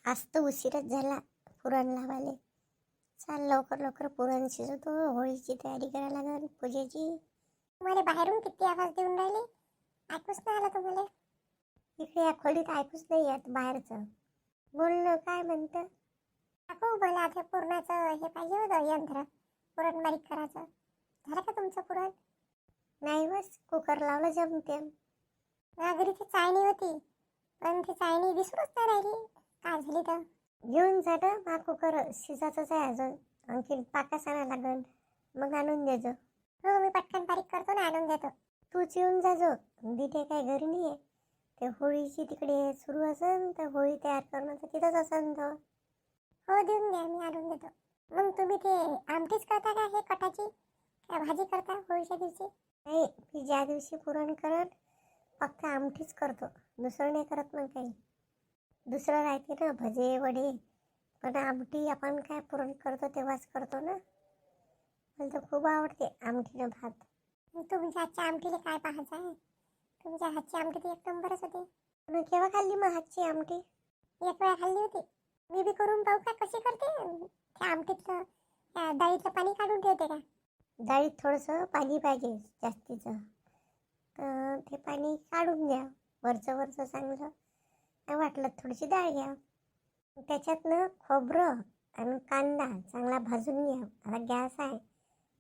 आज तर उशीरच झाला पुरण लावाले. चाल लवकर लवकर पुरण शिजवतो. होळीची तयारी करायला लागेल, पूजेची. तुम्हाला बाहेरून किती आवाज देऊन राहिले? ऐकूच नाही आला तुम्हाला? इकडे या खोलीत ऐकूच नाही येत बाहेरचं. बोल ना, काय म्हणतं? काकू मला ते पुरणाचं हे पाहिजे होतं, यंत्र पुरण बारीक करायचं. झालं का तुमचं पुरण? नाही, बस कुकर लावलं जमते. घरी ती चाळणी होती, पण ती चाळणी दिसूनच नाही राहिली. काय झाली तर? घेऊन जाणं. हा कुकर शिजायचंच आहे अजून. आणखी पाकास आणा लागेल, मग आणून देजो. हो, मी पटकन बारीक करतो ना, आणून देतो. तूच येऊन जाजो. दिदे काय घरी नाही आहे. ते होळीची तिकडे सुरू असेल तर होळी तयार करणं तर तिथंच असेल तो. हो, देऊन द्या, मी आणून देतो. मग तुम्ही ते आमटीच करता का, हे कटाची काय भाजी करता होळीच्या दिवशी? नाही, मी ज्या दिवशी पुरण करत फक्त आमटीच करतो, दुसरं नाही करत. मग काही दुसरं राहते ना, भजे वडे. पण आमटी आपण काय पुरण करतो तेव्हाच करतो ना. मला तर खूप आवडते आमटीनं भात. तुमच्या हातच्या आमटीला काय पाहायचं आहे? तुमच्या हातची आमटी ती एक नंबरच होते. पण केव्हा खाल्ली मग हातची आमटी? एक वेळा खाल्ली होती. मी बी करून पाहू का कशी करते? त्या आमटीतलं डाळीचं पाणी काढून ठेवते का? डाळीत थोडंसं पाणी पाहिजे जास्तीचं, तर ते पाणी काढून घ्या. वरचं वरचं चांगलं. आणि वाटलं थोडीशी डाळ घ्या. त्याच्यातनं खोबरं आणि कांदा चांगला भाजून घ्या. आता गॅस आहे,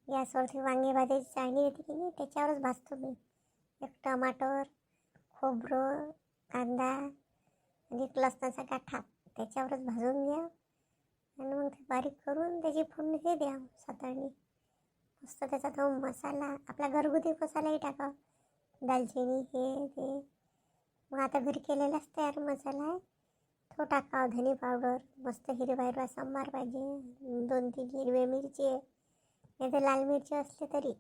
गॅसवरती वांगे भाजायची चाळणी येते की नाही, त्याच्यावरच भाजतो मी. एक टमाटर, खोबरं, कांदा आणि एक लसणाचा गाठा त्याच्यावरच भाजून घ्या. आणि मग ते बारीक करून त्याची फोडणी हे द्या सातारणी. मस्त त्याचा तो मसाला, आपला घरगुती मसालाही टाका. दालचिनी हे ते. मग आता घरी केलेलाच तयार मसाला आहे तो टाका. धने पावडर, मस्त हिरवा हिरवा सांबार पाहिजे. 2-3 हिरव्या मिरची आहे, नाही तर लाल मिरची असले तरी.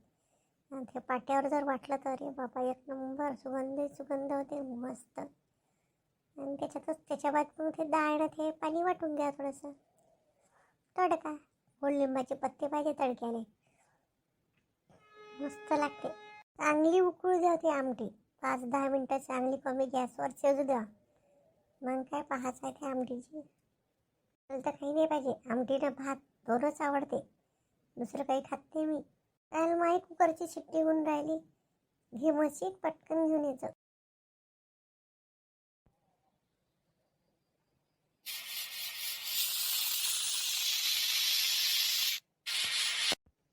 ते पाट्यावर जर वाटलं तर रे बाबा, एक नंबर सुगंध होते मस्त. आणि त्याच्यातच त्याच्या बाद मग ते डाळ ते पाणी वाटून घ्या थोडंसं. तडका, गोड लिंबाचे पत्ते पाहिजे तडक्याने, मस्त लागते. चांगली उकळू द्या ती आमटी. 5-10 मिनटं चांगली कमी गॅसवर शिजू द्या. मग काय पाहायचं आहे त्या आमटीची. मला तर काही नाही पाहिजे, आमटीनं भात दोनच आवडते, दुसरं काही खात नाही मी. त्याला माई कुकरची शिट्टी होऊन राहिली. घे मशीन, पटकन घेऊन यायचं.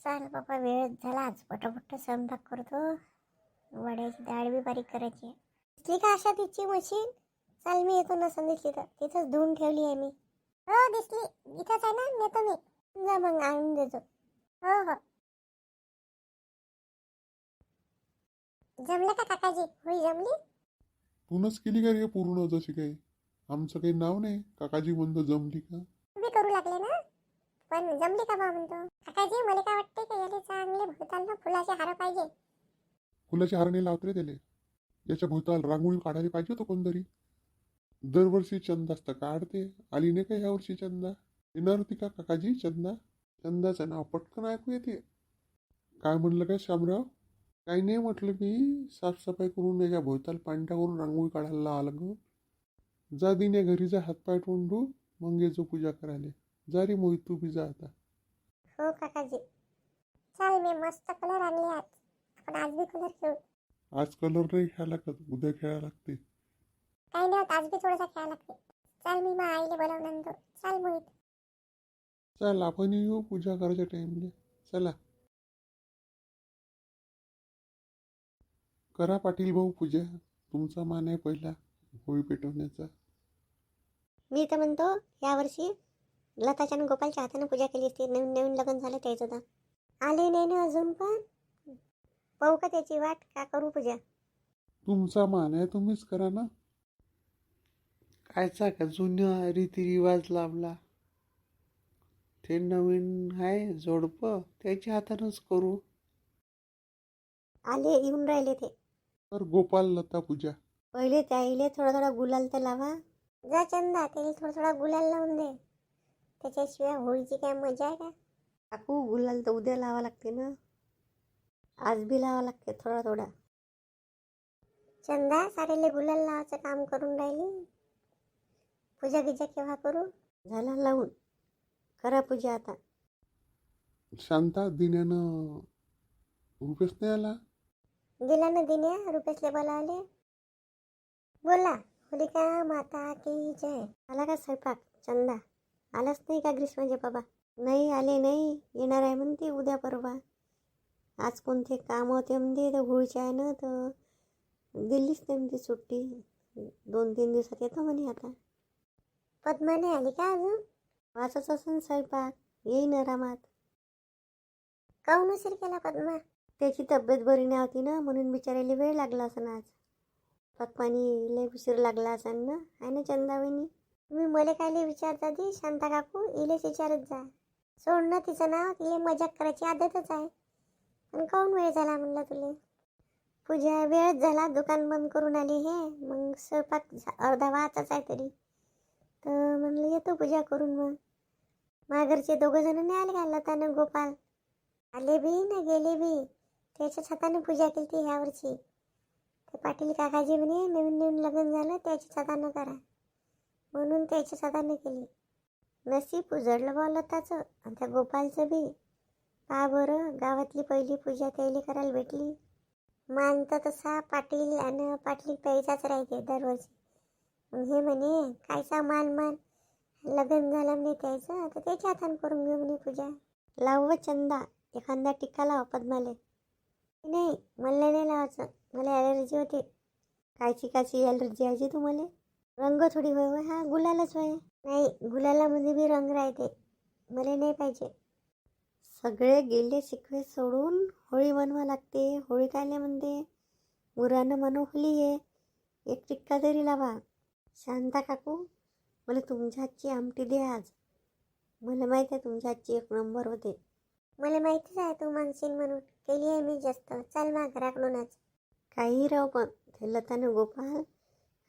चाल बाबा, वेळ झाला. आज पटापट स्वयंपाक करतो. वड्याची डाळ बी बारीक करायची आहे. दिसली का अशा तिची मशीन? चाल, मी येतो ना. दिसली तर तिथंच धुवून ठेवली आहे मी. हो, दिसली. इथंच आहे ना, नेतो मी. जा मग, आणून देतो. हो हो. जमलं का काकाजी? होळी जमली? तूनच केली का रे पूर्ण जशी काही? आमचं काही नाव नाही. काकाजी म्हणतो जमली का? तुम्ही करू लागले ना, पण जमली का बा म्हणतो. काकाजी, मला काय वाटते की याला चांगले भोवताल फुलाचे हार पाहिजे. फुलाचे हार नाही लावत रे त्याले. याच्या भोवताल रांगोळी काढायला पाहिजे होतं कोणतरी. दरवर्षी चंदा असतं काढते. आली नाही का ह्यावर्षी चंदा? येणार होती का काकाजी चंदा? चंदाचं नाव पटकन ऐकू येते. काय म्हणलं काय शामराव? काही नाही म्हटलं, मी साफसफाई करून याच्या भोवताल पाणी टाकून रांगोळी काढायला लावलं. जा दिने घरी जा, हातपाय तोंडू, मग येजो पूजा करायला. जा रे मोहित, तू बी जा आता. हो काकाजी. चाल, मी मस्त कलर आणले आज. आपण आज बी कलर खेळू. आज कलर नाही खेळायला लागत, उद्या खेळायला लागते. काही नाही होत, आज बी थोडासा खेळा लागते. चाल, मी मग आईले बोलावून. चाल मोहित. चल, आपण येऊ पूजा करायच्या टाइमला. चला, करा पाटील भाऊ पूजा. तुमचा मान आहे पहिला होळी पेटवण्याचा. मी तर म्हणतो यावर्षी लताच्या आणि गोपालच्या हाताने पूजा केली असती. नवीन नवीन लग्न झालं त्याचं तर आले नाही ना अजून. पण पाहू का त्याची वाट, का करू पूजा? तुमचा मान आहे, तुम्हीच करा ना. कायचा का जुन्या रीतिरिवाज लावला, ते नवीन आहे जोडपं, त्याच्या हातानंच करू. आले, येऊन राहिले ते. तर गोपाल लता पूजा. पहिले त्याईले थोडा थोडा गुलाल तर लावा. जा चंदा, त्याला थोडा थोडा गुलाल लावून दे. त्याच्याशिवाय होळीची काय मजा आहे का? काकू, गुलाल तर उद्या लावा लागते ना, आज बी लावा लागते थोडा थोडा. चंदा, सारेले गुलाल लावायचं काम करून राहिली. पूजा गिजा केव्हा करू? झाला लावून. करा पूजा आता. शांता दिन्यानं रुपेश नाही आला. दिला ना दिन्या, रुपेशले बोलावले. बोला. होलिका माता की जय. आला का स्वयंपाक? चंदा आलाच नाही का ग्रीष्माचे बाबा? नाही आले नाही, येणार आहे म्हणते उद्या परवा. आज कोणते काम होते म्हणते, तर होळीच्या आहे ना, तर दिलीच नाही म्हणते सुट्टी. 2-3 दिवसात येतो म्हणे आता. पद्मा नाही आली का अजून? वाचच असून स्वयंपाक येईन आरामात. काहून उशीर केला पद्मा? त्याची तब्येत बरी नाही होती ना, म्हणून बिचारायला वेळ लागला असं आज. पाणी लय उशीर लागला असन ना, आहे ना चंदा वहिनी? तुम्ही मले कायले विचारता ती शांता काकू? इलेच विचारत जा. सोड ना तिचं नाव, तिला मजाक करायची आदतच आहे. पण काहून वेळ झाला म्हणलं तुले? पूजा वेळच झाला, दुकान बंद करून आली हे. मग स्वयंपाक अर्धा वाचाच आहे तरी. तर म्हणलं येतो पूजा करून. मग माझ्या घरचे 2 जण नाही आले का, लता न गोपाल? आले बी ना गेले बी. त्याच्याच हाताने पूजा केली ती ह्या वर्षी. ते पाटील काकाजी म्हणे नवीन नवीन लग्न झालं त्याच्याच हातानं करा, म्हणून त्याच्याच हाताने केली. नशीब उजडलं बा लताचं आणि त्या गोपालचं बी. पहा बरं, गावातली पहिली पूजा त्याला करायला भेटली. मान तर तसा पाटील आणि पाटली प्यायचाच राहते दरवर्षी. मग हे म्हणे कायचा मान मान, लग्न झालं म्हणे त्याचं, तर त्याच्या हातानं करून घेऊ म्हणे पूजा. लाव व चंदा, एखादा टिक्का लाव पद्माले. नाही, मला नाही लावायचं, मला ॲलर्जी होते. कायची ॲलर्जी आहे तुम्हाला? रंग थोडी होय होय, हा गुलालच होय. नाही, गुलालामध्ये बी रंग राहते, मला नाही पाहिजे. सगळे गेले शिकवे सोडून होळी मनवा लागते. होळी कायले म्हणते? मुरानं म्हणू होली आहे. एक टिक्का तरी लावा. शांता काकू, मला तुमच्या हातची आमटी दे आज. मला माहीत आहे तुमच्या हातची 1 नंबर होते. मला माहितीच आहे तू मागशील म्हणून, केली आहे मी जास्त. चल मा घराकडूनच. काही राव, पण ते लतानं गोपाल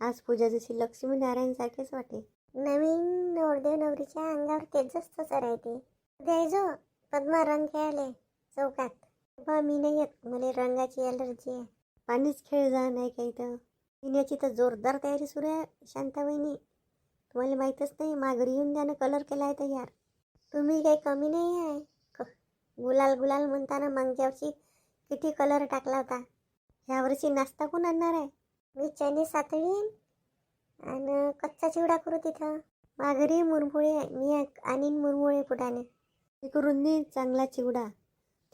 आज पूजा जशी लक्ष्मीनारायणसारखेच वाटे. नवीन नवरदेव नवरीच्या अंगावर तेजच तसं राहते. द्यायचो पद्मा रंग खेळाले चौकात. बा मी नाही येत, मला रंगाची ॲलर्जी आहे. पाणीच खेळ जा नाही काही तर. पिण्याची तर जोरदार तयारी सुरू आहे शांता वहिनी. तुम्हाला माहीतच नाही, माघारी येऊन त्यानं कलर केला आहे तयार. तुम्ही काही कमी नाही आहे. गुलाल गुलाल म्हणताना मागच्या वर्षी किती कलर टाकला होता. ह्यावर्षी नाश्ता कोण आणणार आहे? मी चणे सातळीन आणि कच्चा चिवडा करू तिथं. माघारी मुरमुळे मी आणीन, मुरमुळे फुटाने. हे करून दे चांगला चिवडा.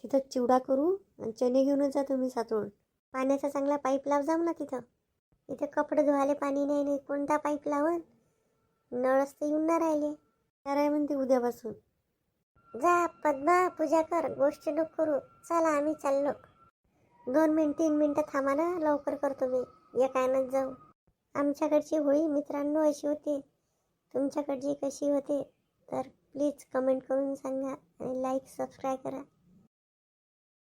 तिथं चिवडा करू आणि चणे घेऊनच जा तुम्ही सातून. पाण्याचा चांगला पाईप लाव जाम ना तिथं. इथं कपडे धुवायला पाणी नाही, नाही कोणता पाईप लावून? नळच तर येऊन नाही राहिले. काय आहे म्हणते उद्यापासून? जा पद्मा, पूजा कर, गोष्टी नको करू. चला आम्ही चाललो. 2 मिनिट 3 मिनिटं थांबा ना, लवकर करतो मी. एकानंच जाऊ. आमच्याकडची होळी मित्रांनो अशी होती. तुमच्याकडची कशी होते तर प्लीज कमेंट करून सांगा आणि लाईक सबस्क्राईब करा.